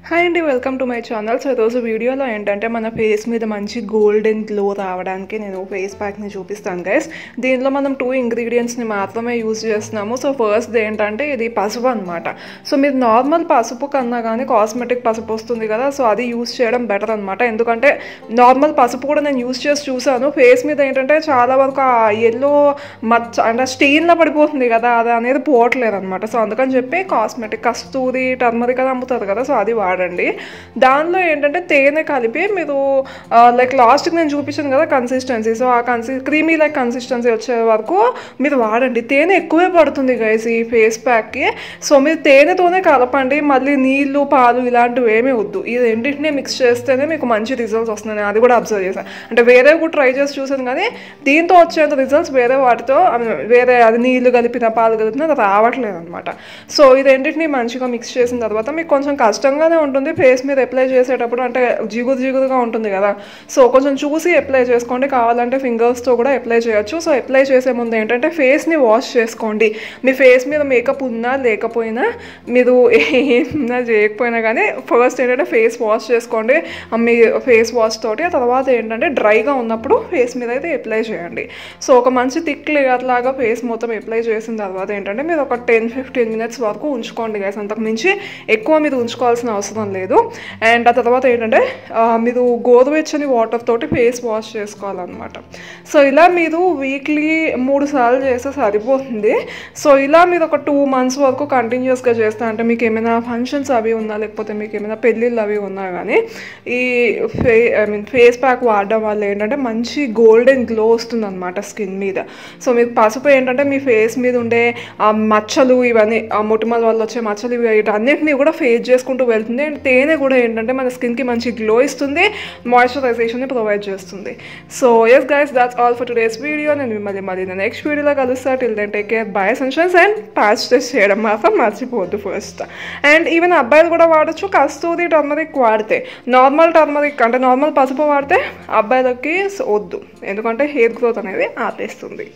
Hi అండి, welcome to my channel. So ఈరోజు వీడియోలో ఏంటంటే మన ఫేస్ మీద మంచి గోల్డెన్ గ్లో రావడానికి నేను ఫేస్ ప్యాక్ని చూపిస్తాను గైస్. దీనిలో మనం 2 ఇంగ్రీడియంట్స్ని మాత్రమే యూజ్ చేస్తున్నాము. సో ఫస్ట్ ఏంటంటే ఇది పసుపు అనమాట. సో మీరు నార్మల్ పసుపు కన్నా కానీ కాస్మెటిక్ పసుపు వస్తుంది కదా, సో అది యూజ్ చేయడం బెటర్ అనమాట. ఎందుకంటే నార్మల్ పసుపు కూడా నేను యూజ్ చేసి చూసాను, ఫేస్ మీద ఏంటంటే చాలా వరకు ఆ ఎల్లో మచ్చ అంటే స్టెయిన్లో పడిపోతుంది కదా, అది అనేది పోవట్లేదు అనమాట. సో అందుకని చెప్పి కాస్మెటిక్ కస్తూరి టర్మరిక్ అది అమ్ముతారు కదా, సో అది వాడండి. దానిలో ఏంటంటే తేనె కలిపి మీరు లైక్ లాస్ట్కి నేను చూపించాను కదా కన్సిస్టెన్సీ, సో ఆ క్రీమీ లైక్ కన్సిస్టెన్సీ వచ్చే వరకు మీరు వాడండి. తేనె ఎక్కువే పడుతుంది గైస్ ఈ ఫేస్ ప్యాక్కి. సో మీరు తేనెతోనే కలపండి, మళ్ళీ నీళ్ళు పాలు ఇలాంటివి ఏమీ వద్దు. ఈ రెండింటినీ మిక్స్ చేస్తేనే మీకు మంచి రిజల్ట్స్ వస్తున్నాయి. అది కూడా అబ్జర్వ్ చేశాను. అంటే వేరే కూడా ట్రై చేసి చూసాను, కానీ దీంతో వచ్చేంత రిజల్ట్స్ వేరే వాటితో వేరే అది నీళ్ళు కలిపిన పాలు కలిపిన అది రావట్లేదు అనమాట. సో ఈ రెండింటినీ మంచిగా మిక్స్ చేసిన తర్వాత మీకు కొంచెం కష్టంగానే ఉంటుంది ఫేస్ మీద అప్లై చేసేటప్పుడు, అంటే జిగురుగా ఉంటుంది కదా. సో కొంచెం చూసి అప్లై చేసుకోండి, కావాలంటే ఫింగర్స్తో కూడా అప్లై చేయొచ్చు. సో అప్లై చేసే ముందు ఏంటంటే ఫేస్ని వాష్ చేసుకోండి. మీ ఫేస్ మీద మేకప్ ఉన్నా లేకపోయినా, మీరు ఏమన్నా చేయకపోయినా కానీ ఫస్ట్ ఏంటంటే ఫేస్ వాష్ చేసుకోండి మీ ఫేస్ వాష్ తోటి. ఆ తర్వాత ఏంటంటే డ్రైగా ఉన్నప్పుడు ఫేస్ మీద అయితే అప్లై చేయండి. సో ఒక మంచి థిక్ లేయర్ లాగా ఫేస్ మొత్తం అప్లై చేసిన తర్వాత ఏంటంటే మీరు ఒక 10-15 మినిట్స్ వరకు ఉంచుకోండి గైస్. అంతకు మించి ఎక్కువ మీరు ఉంచుకోవాల్సిన అవసరం లేదు. అండ్ ఆ తర్వాత ఏంటంటే మీరు గోరువెచ్చని వాటర్ తోటి ఫేస్ వాష్ చేసుకోవాలన్నమాట. సో ఇలా మీరు వీక్లీ 3 సార్లు చేస్తే సరిపోతుంది. సో ఇలా మీరు ఒక 2 months వరకు కంటిన్యూస్గా చేస్తా, అంటే మీకు ఏమైనా ఫంక్షన్స్ అవి ఉన్నా లేకపోతే మీకు ఏమైనా పెళ్ళిళ్ళు అవి ఉన్నా కానీ ఈ ఫేస్ ప్యాక్ వాడడం వల్ల ఏంటంటే మంచి గోల్డెన్ గ్లో వస్తుంది అనమాట స్కిన్ మీద. సో మీకు పసుపు ఏంటంటే మీ ఫేస్ మీద ఉండే మచ్చలు ఇవన్నీ మొటిమల వల్ల వచ్చే మచ్చలు వీటన్నిటిని కూడా ఫేస్ చేసుకుంటూ వెళ్తుంది. అండ్ తేనె కూడా ఏంటంటే మన స్కిన్కి మంచి గ్లో ఇస్తుంది, మాయిశ్చరైజేషన్ని ప్రొవైడ్ చేస్తుంది. So yes guys, that's all for today's video. నేను మిమ్మల్ని నెక్స్ట్ వీడియోలో కలుస్తా. Till then take care, bye sunshines. And patch test చేయడం మాత్రం మర్చిపోవద్దు ఫస్ట్. అండ్ ఈవెన్ అబ్బాయిలు కూడా వాడచ్చు కస్తూరి టర్మరిక్ వాడితే. నార్మల్ టర్మరిక్ అంటే నార్మల్ పసుపు వాడితే అబ్బాయిలకి వద్దు, ఎందుకంటే హెయిర్ గ్రోత్ అనేది ఆపేస్తుంది.